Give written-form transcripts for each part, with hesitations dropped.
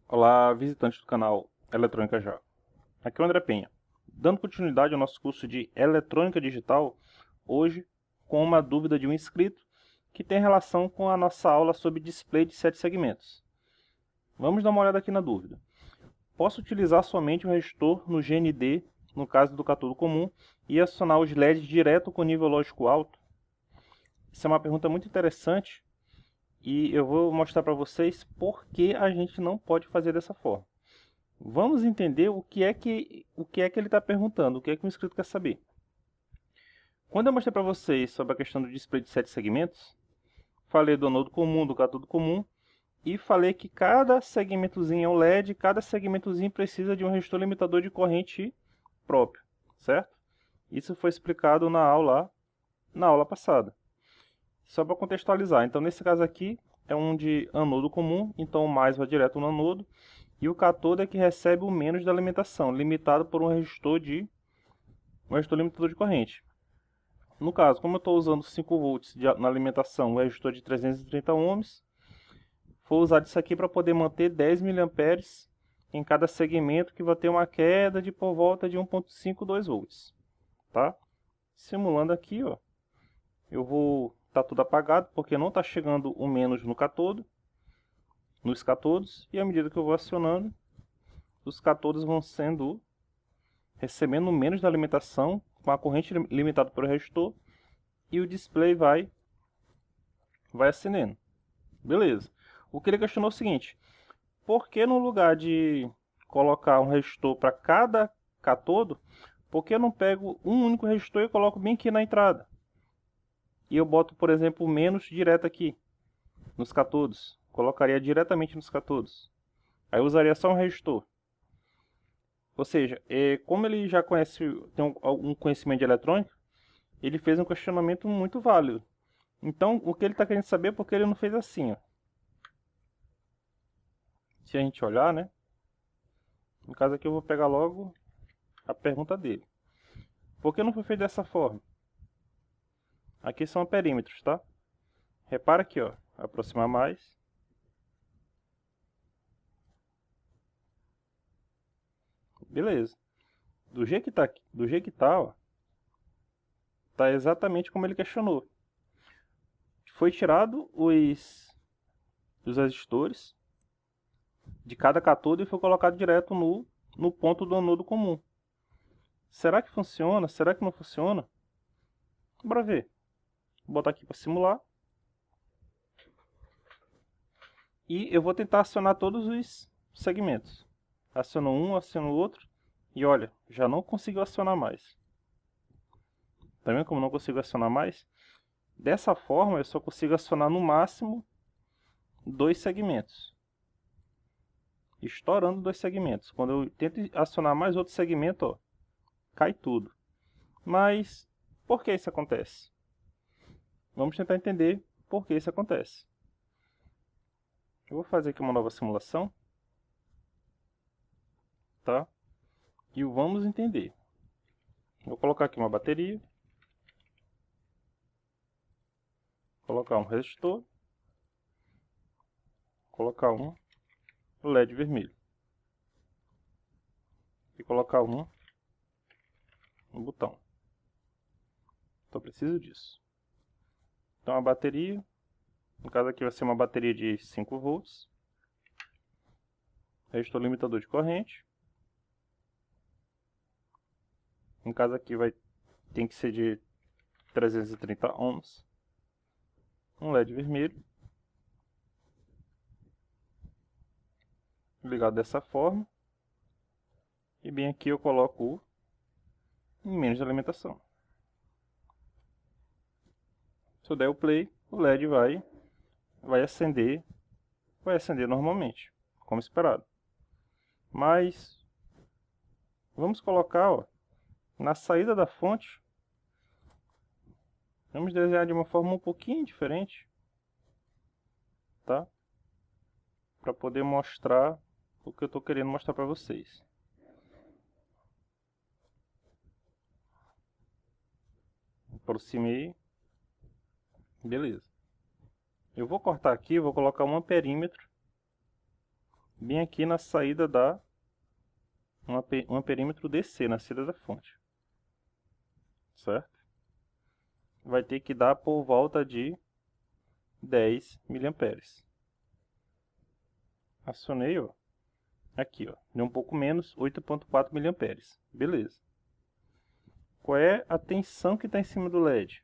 Olá, visitantes do canal Eletrônica Já. Aqui é o André Penha, dando continuidade ao nosso curso de Eletrônica Digital, hoje com uma dúvida de um inscrito que tem relação com a nossa aula sobre display de 7 segmentos. Vamos dar uma olhada aqui na dúvida. Posso utilizar somente o resistor no GND, no caso do cátodo comum, e acionar os LEDs direto com nível lógico alto? Isso é uma pergunta muito interessante e eu vou mostrar para vocês por que a gente não pode fazer dessa forma. Vamos entender o que é que ele está perguntando, o que é que o inscrito quer saber. Quando eu mostrei para vocês sobre a questão do display de 7 segmentos, falei do anodo comum, do cátodo comum, e falei que cada segmentozinho é um LED, cada segmentozinho precisa de um resistor limitador de corrente próprio, certo? Isso foi explicado na aula passada. Só para contextualizar, então nesse caso aqui é um de anodo comum, então o mais vai direto no anodo, e o cátodo é que recebe o menos da alimentação, limitado por um resistor limitador de corrente. No caso, como eu estou usando 5 volts na alimentação, o resistor de 330 ohms, vou usar isso aqui para poder manter 10 miliamperes em cada segmento, que vai ter uma queda de por volta de 1.52 volts, tá? Simulando aqui, ó, eu vou tá tudo apagado porque não está chegando o menos no cátodo, nos cátodos, e à medida que eu vou acionando, os cátodos vão recebendo menos da alimentação com a corrente limitada pelo resistor, e o display vai acendendo. Beleza. O que ele questionou é o seguinte: por que no lugar de colocar um resistor para cada cátodo, por que eu não pego um único resistor e coloco bem aqui na entrada? E eu boto, por exemplo, o menos direto aqui nos cátodos. Colocaria diretamente nos cátodos. Aí eu usaria só um resistor. Ou seja, como ele já tem algum conhecimento de eletrônica, ele fez um questionamento muito válido. Então, o que ele está querendo saber é por que ele não fez assim, ó. Se a gente olhar, né? No caso aqui eu vou pegar logo a pergunta dele. Por que não foi feito dessa forma? Aqui são perímetros, tá? Repara aqui, ó. Aproximar mais. Beleza. Do jeito que tá, ó, tá exatamente como ele questionou. Foi tirado os resistores de cada cátodo e foi colocado direto no ponto do anodo comum. Será que funciona? Será que não funciona? Bora ver. Vou botar aqui para simular. E eu vou tentar acionar todos os segmentos. Aciono um, aciono o outro. E olha, já não consigo acionar mais. Tá vendo como não consigo acionar mais? Dessa forma, eu só consigo acionar no máximo 2 segmentos. Estourando 2 segmentos. Quando eu tento acionar mais outro segmento, ó, cai tudo. Mas por que isso acontece? Vamos tentar entender por que isso acontece. Eu vou fazer aqui uma nova simulação, tá? E vamos entender. Vou colocar aqui uma bateria, colocar um resistor, colocar um LED vermelho e colocar um botão. Então preciso disso. Então a bateria, no caso aqui vai ser uma bateria de 5 volts, resistor limitador de corrente. No caso aqui tem que ser de 330 ohms, um LED vermelho, ligado dessa forma, e bem aqui eu coloco o menos de alimentação. Se eu der o play, o LED vai acender normalmente, como esperado. Mas vamos colocar, ó, na saída da fonte, vamos desenhar de uma forma um pouquinho diferente, tá? Para poder mostrar o que eu estou querendo mostrar para vocês. Aproximei, beleza. Eu vou cortar aqui, vou colocar um amperímetro bem aqui na saída da um amperímetro DC, na saída da fonte, certo? Vai ter que dar por volta de 10 miliamperes. Acionei, ó, aqui, ó, deu um pouco menos, 8.4 miliamperes. Beleza. Qual é a tensão que está em cima do LED?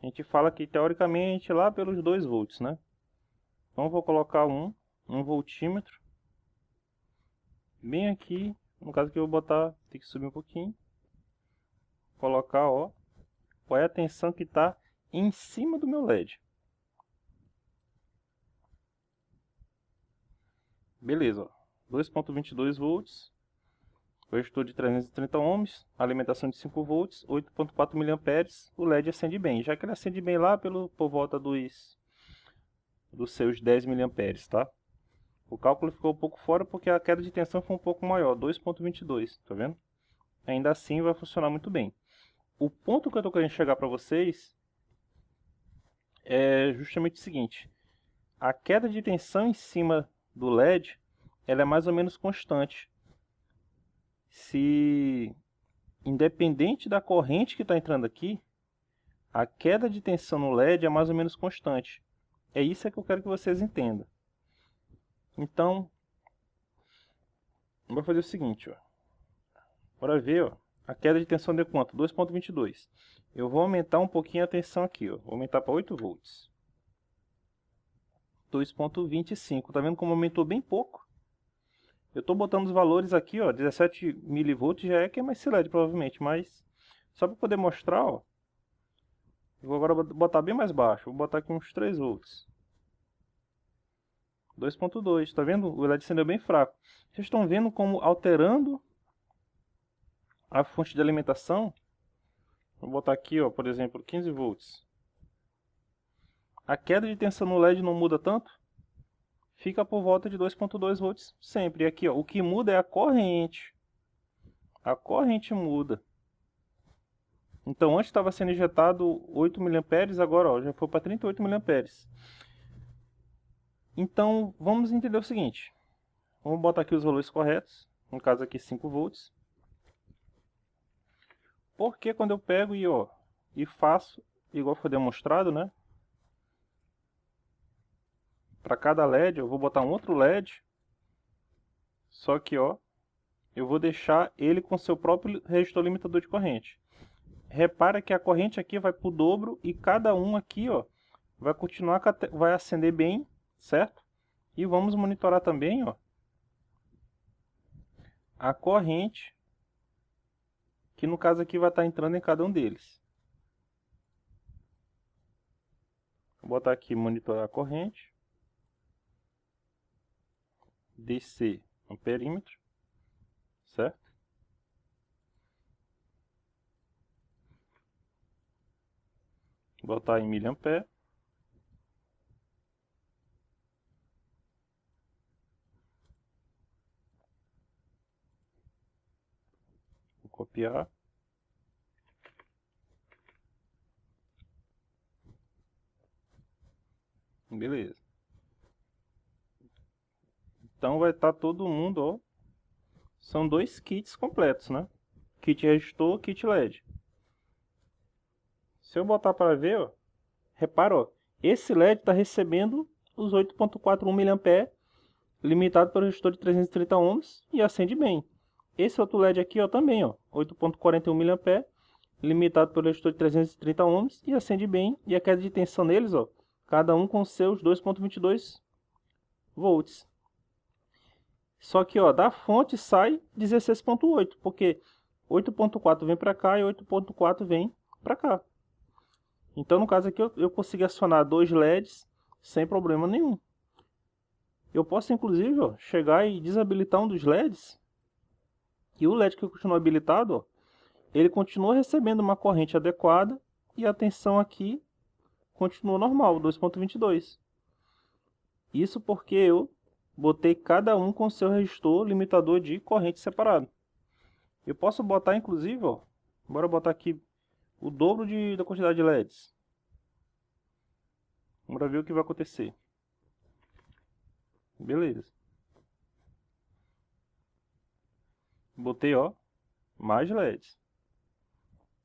A gente fala que teoricamente lá pelos 2 volts, né? Então eu vou colocar um voltímetro bem aqui, no caso que eu vou botar, tem que subir um pouquinho. Colocar, ó, qual é a tensão que está em cima do meu LED. Beleza, ó, 2.22 volts, resistor de 330 ohms, alimentação de 5 volts, 8.4 miliamperes, o LED acende bem. Já que ele acende bem lá por volta dos seus 10 miliamperes, tá? O cálculo ficou um pouco fora porque a queda de tensão foi um pouco maior, 2.22, tá vendo? Ainda assim vai funcionar muito bem. O ponto que eu estou querendo chegar para vocês é justamente o seguinte: a queda de tensão em cima do LED, ela é mais ou menos constante. Se independente da corrente que está entrando aqui, a queda de tensão no LED é mais ou menos constante. É isso que eu quero que vocês entendam. Então, vou fazer o seguinte, ó. Bora ver, ó. A queda de tensão deu quanto? 2.22. Eu vou aumentar um pouquinho a tensão aqui, ó. Vou aumentar para 8 volts. 2.25. Tá vendo como aumentou bem pouco? Eu estou botando os valores aqui, ó. 17 milivolts já é queima esse LED, provavelmente. Mas, só para poder mostrar, ó. Eu vou agora botar bem mais baixo. Vou botar aqui uns 3 volts. 2.2. Tá vendo? O LED acendeu bem fraco. Vocês estão vendo como alterando a fonte de alimentação. Vou botar aqui, ó, por exemplo, 15 volts. A queda de tensão no LED não muda tanto. Fica por volta de 2.2 volts sempre. E aqui, ó, o que muda é a corrente. A corrente muda. Então, antes estava sendo injetado 8 mA, agora ó, já foi para 38 mA. Então, vamos entender o seguinte. Vamos botar aqui os valores corretos. No caso aqui, 5 volts. Porque quando eu pego e faço, igual foi demonstrado, né? Para cada LED, eu vou botar um outro LED. Só que, ó, eu vou deixar ele com seu próprio resistor limitador de corrente. Repara que a corrente aqui vai para o dobro e cada um aqui, ó, vai continuar, vai acender bem, certo? E vamos monitorar também, ó, a corrente, que no caso aqui vai estar entrando em cada um deles. Vou botar aqui monitorar a corrente, DC amperímetro, certo? Botar em miliampere. Vou copiar. Beleza. Então vai estar todo mundo, ó. São 2 kits completos, né? Kit resistor, kit LED. Se eu botar para ver, ó, repara, ó, esse LED está recebendo os 8.41 mA, limitado pelo resistor de 330 ohms e acende bem. Esse outro LED aqui, ó, também, ó, 8.41 mA, limitado pelo resistor de 330 ohms e acende bem. E a queda de tensão neles, ó, cada um com seus 2.22 volts. Só que, ó, da fonte sai 16.8, porque 8.4 vem para cá e 8.4 vem para cá. Então, no caso aqui, eu consigo acionar 2 LEDs sem problema nenhum. Eu posso, inclusive, ó, chegar e desabilitar um dos LEDs. E o LED que continua habilitado, ó, ele continua recebendo uma corrente adequada e a tensão aqui continua normal, 2.22. Isso porque eu botei cada um com seu resistor limitador de corrente separado. Eu posso botar, inclusive, ó, bora botar aqui o dobro da quantidade de LEDs. Bora ver o que vai acontecer. Beleza. Botei, ó, mais LEDs.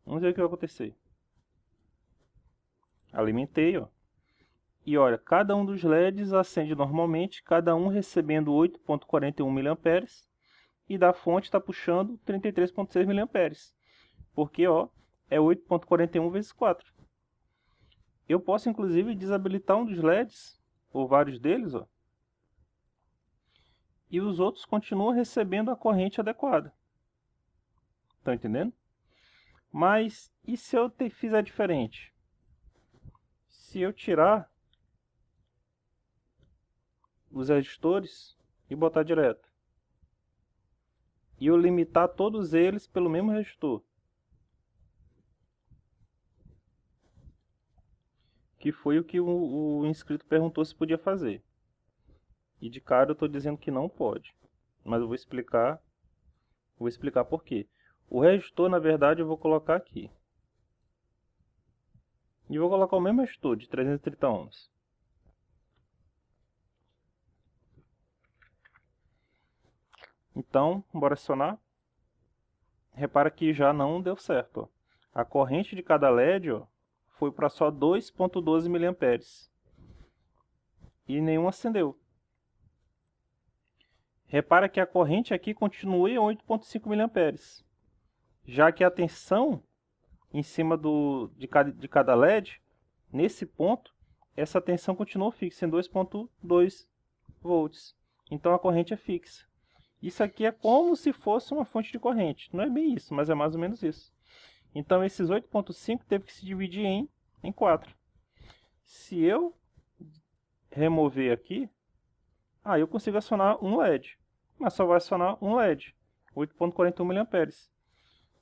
Vamos ver o que vai acontecer. Alimentei, ó. E olha, cada um dos LEDs acende normalmente, cada um recebendo 8,41 mA. E da fonte está puxando 33,6 mA. Porque, ó, é 8,41 vezes 4. Eu posso, inclusive, desabilitar um dos LEDs, ou vários deles, ó. E os outros continuam recebendo a corrente adequada. Estão entendendo? Mas, e se eu fizer diferente? Se eu tirar os resistores e botar direto, e eu limitar todos eles pelo mesmo resistor, que foi o que o inscrito perguntou se podia fazer. E de cara eu estou dizendo que não pode, mas eu vou explicar por quê. O resistor, na verdade, eu vou colocar aqui. E vou colocar o mesmo resistor de 330 ohms. Então, bora acionar. Repara que já não deu certo, ó. A corrente de cada LED, ó, foi para só 2,12 mA. E nenhum acendeu. Repara que a corrente aqui continua em 8,5 mA. Já que a tensão em cima de cada LED, nesse ponto, essa tensão continua fixa em 2,2 volts. Então a corrente é fixa. Isso aqui é como se fosse uma fonte de corrente. Não é bem isso, mas é mais ou menos isso. Então esses 8,5 teve que se dividir em 4. Se eu remover aqui, aí eu consigo acionar um LED. Mas só vai acionar um LED, 8,41 mA.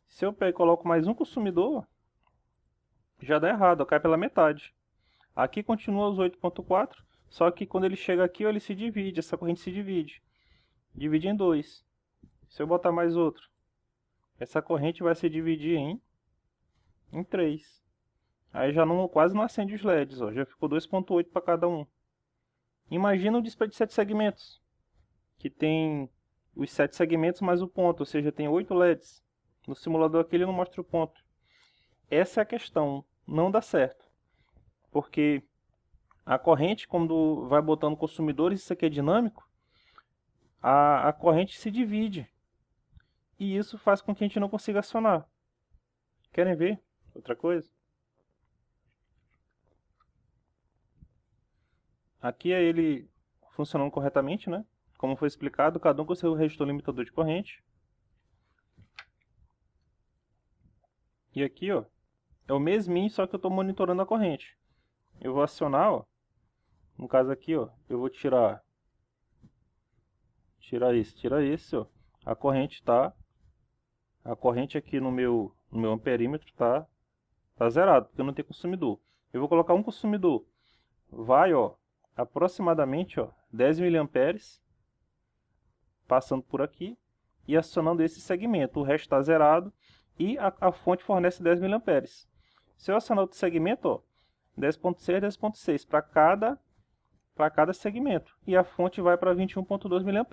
Se eu pego e coloco mais um consumidor, já dá errado, cai pela metade. Aqui continua os 8,4, só que quando ele chega aqui, ele se divide, essa corrente se divide. Divide em 2. Se eu botar mais outro, essa corrente vai se dividir em 3. Aí já não, quase não acende os LEDs, ó, já ficou 2,8 para cada um. Imagina um display de 7 segmentos, que tem os 7 segmentos mais o ponto, ou seja, tem 8 LEDs. No simulador aqui ele não mostra o ponto. Essa é a questão, não dá certo. Porque a corrente, quando vai botando consumidores, isso aqui é dinâmico, a corrente se divide. E isso faz com que a gente não consiga acionar. Querem ver outra coisa? Aqui é ele funcionando corretamente, né? Como foi explicado, cada um com seu resistor limitador de corrente. E aqui, ó, é o mesminho, só que eu estou monitorando a corrente. Eu vou acionar, ó. No caso aqui, ó, eu vou tirar esse, ó. A corrente aqui no meu amperímetro tá zerado, porque eu não tenho consumidor. Eu vou colocar um consumidor. Vai, ó, aproximadamente, ó, 10 mA passando por aqui e acionando esse segmento. O resto está zerado e a fonte fornece 10 mA. Se eu acionar outro segmento, ó, 10,6, 10,6 para cada segmento. E a fonte vai para 21,2 mA.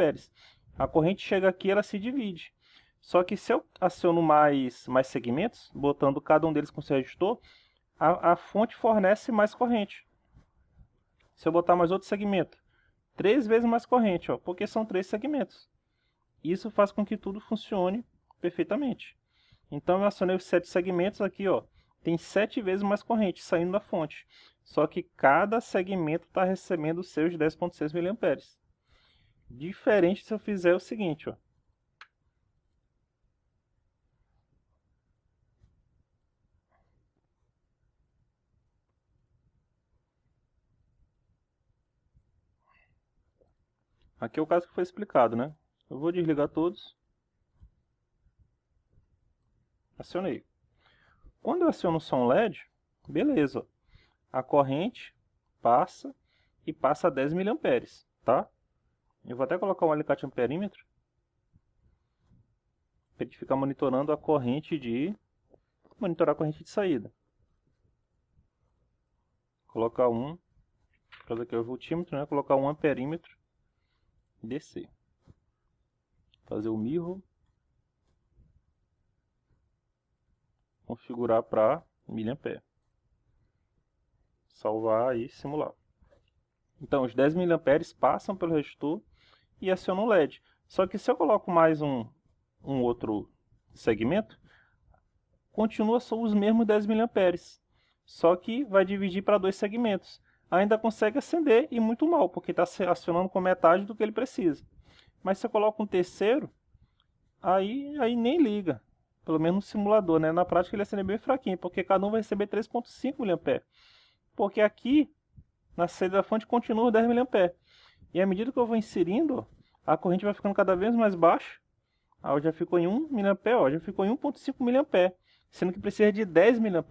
A corrente chega aqui, ela se divide. Só que se eu aciono mais segmentos, botando cada um deles com seu resistor, a fonte fornece mais corrente. Se eu botar mais outro segmento, 3 vezes mais corrente, ó, porque são 3 segmentos. Isso faz com que tudo funcione perfeitamente. Então eu acionei os 7 segmentos aqui, ó, tem 7 vezes mais corrente saindo da fonte. Só que cada segmento está recebendo os seus 10,6 mA. Diferente se eu fizer o seguinte, ó. Aqui é o caso que foi explicado, né? Eu vou desligar todos. Acionei. Quando eu aciono só um LED, beleza. A corrente passa e passa a 10 mA, tá? Eu vou até colocar um alicate amperímetro para ele ficar monitorando a corrente de saída. Colocar um, caso aqui é o voltímetro, né? Colocar um amperímetro e descer. Fazer o mirror. configurar para mA. Salvar e simular. Então, os 10 mA passam pelo resistor e acionam o LED. Só que se eu coloco mais um outro segmento, continua só os mesmos 10 mA. Só que vai dividir para 2 segmentos. Ainda consegue acender e muito mal, porque está acionando com metade do que ele precisa. Mas se eu coloco um terceiro, aí nem liga. Pelo menos no simulador, né? Na prática ele acende bem fraquinho, porque cada um vai receber 3,5 mA. Porque aqui, na saída da fonte, continua os 10 mA. E à medida que eu vou inserindo, a corrente vai ficando cada vez mais baixa. Ó, já ficou em 1 mA, ó, já ficou em 1,5 mA, sendo que precisa de 10 mA.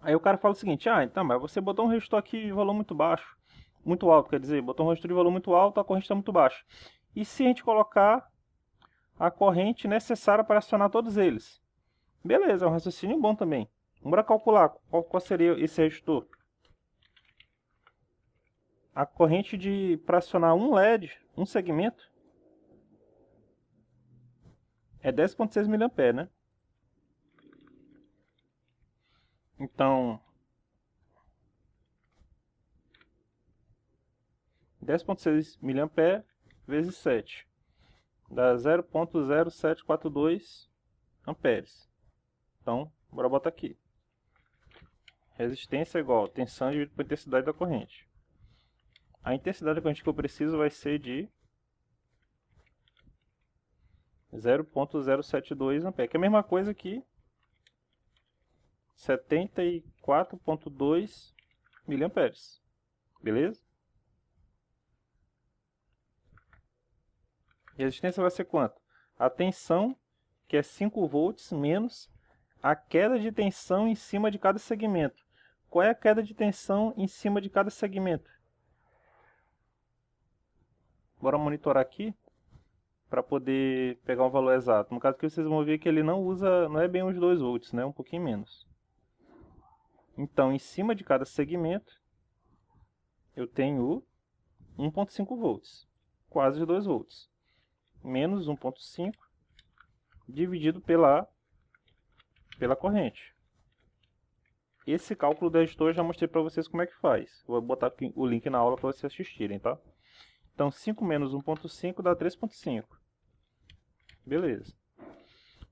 Aí o cara fala o seguinte, então, mas você botou um resistor aqui de valor muito baixo, muito alto, quer dizer, botou um resistor de valor muito alto, a corrente está muito baixa. E se a gente colocar a corrente necessária para acionar todos eles? Beleza, é um raciocínio bom também. Bora calcular qual seria esse resistor. A corrente para acionar um LED, um segmento, é 10,6 mA, né? Então, 10,6 mA vezes 7 dá 0,0742 amperes. Então, bora botar aqui. Resistência é igual a tensão dividido por intensidade da corrente. A intensidade da corrente que eu preciso vai ser de 0,072 amperes, que é a mesma coisa que 74,2 miliamperes. Beleza? E a resistência vai ser quanto? A tensão, que é 5 volts, menos a queda de tensão em cima de cada segmento. Qual é a queda de tensão em cima de cada segmento? Bora monitorar aqui para poder pegar um valor exato. No caso aqui vocês vão ver que ele não é bem os 2 volts, né? Um pouquinho menos. Então, em cima de cada segmento, eu tenho 1,5 volts, quase 2 volts, menos 1,5 dividido pela corrente. Esse cálculo do resistor eu já mostrei para vocês como é que faz. Vou botar aqui o link na aula para vocês assistirem, tá? Então, 5 menos 1,5 dá 3,5. Beleza.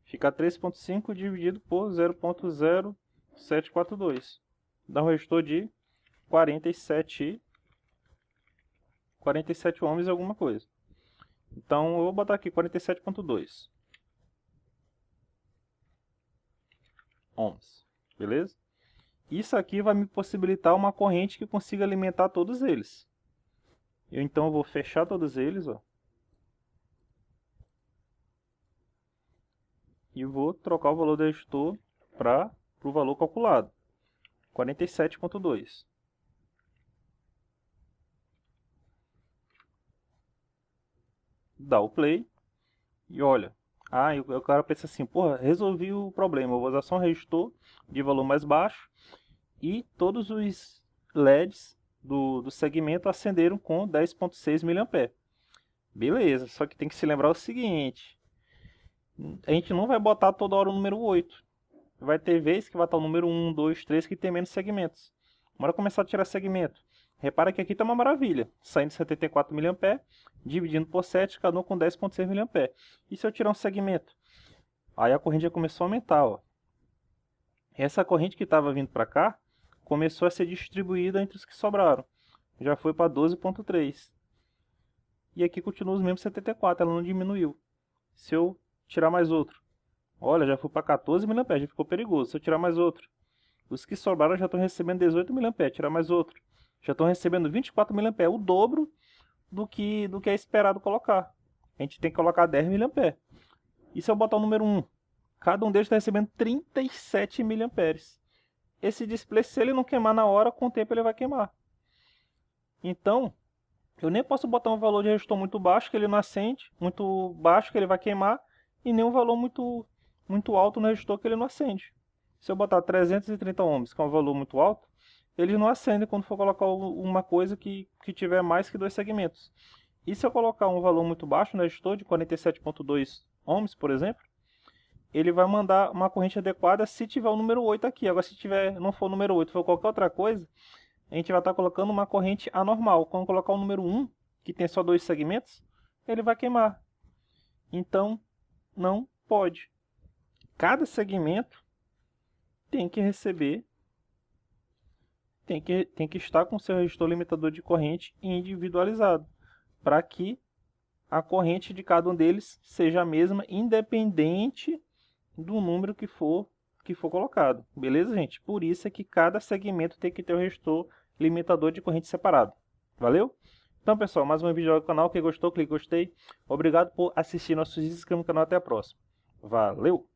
Fica 3,5 dividido por 0,0742. Dá um resistor de 47 ohms e alguma coisa. Então, eu vou botar aqui 47,2 ohms. Beleza? Isso aqui vai me possibilitar uma corrente que consiga alimentar todos eles. Então eu vou fechar todos eles, ó. E vou trocar o valor do resistor para o valor calculado. 47,2. Dá o play. E olha. O cara pensa assim, porra, resolvi o problema. Eu vou usar só um resistor de valor mais baixo. E todos os LEDs do segmento acenderam com 10,6 mA. Beleza, só que tem que se lembrar o seguinte. A gente não vai botar toda hora o número 8. Vai ter vezes que vai estar o número 1, 2, 3 que tem menos segmentos. Bora começar a tirar segmento. Repara que aqui está uma maravilha. Saindo 74 mA, dividindo por 7, cada um com 10,6 mA. E se eu tirar um segmento? Aí a corrente já começou a aumentar, ó. Essa corrente que estava vindo para cá, começou a ser distribuída entre os que sobraram. Já foi para 12,3. E aqui continua os mesmos 74, ela não diminuiu. Se eu tirar mais outro, olha, já foi para 14 mA, já ficou perigoso. Se eu tirar mais outro, os que sobraram já estão recebendo 18 mA, tirar mais outro, já estão recebendo 24 mA, o dobro do que é esperado colocar. A gente tem que colocar 10 mA. E se eu botar o número 1, cada um deles está recebendo 37 mA. Esse display, se ele não queimar na hora, com o tempo ele vai queimar. Então, eu nem posso botar um valor de resistor muito baixo, que ele não acende, muito baixo, que ele vai queimar, e nem um valor muito alto no resistor, que ele não acende. Se eu botar 330 ohms, que é um valor muito alto, ele não acende quando for colocar uma coisa que tiver mais que 2 segmentos. E se eu colocar um valor muito baixo no resistor, de 47,2 ohms, por exemplo, ele vai mandar uma corrente adequada se tiver o número 8 aqui. Agora, se não for o número 8, for qualquer outra coisa, a gente vai estar colocando uma corrente anormal. Quando colocar o número 1, que tem só 2 segmentos, ele vai queimar. Então, não pode. Cada segmento tem que receber, tem que estar com seu resistor limitador de corrente individualizado, para que a corrente de cada um deles seja a mesma, independente do número que for colocado. Beleza, gente? Por isso é que cada segmento tem que ter o resistor limitador de corrente separado. Valeu? Então, pessoal, mais um vídeo do canal. Quem gostou, clique em gostei. Obrigado por assistir nossos vídeos. Se inscreva no canal. Até a próxima. Valeu!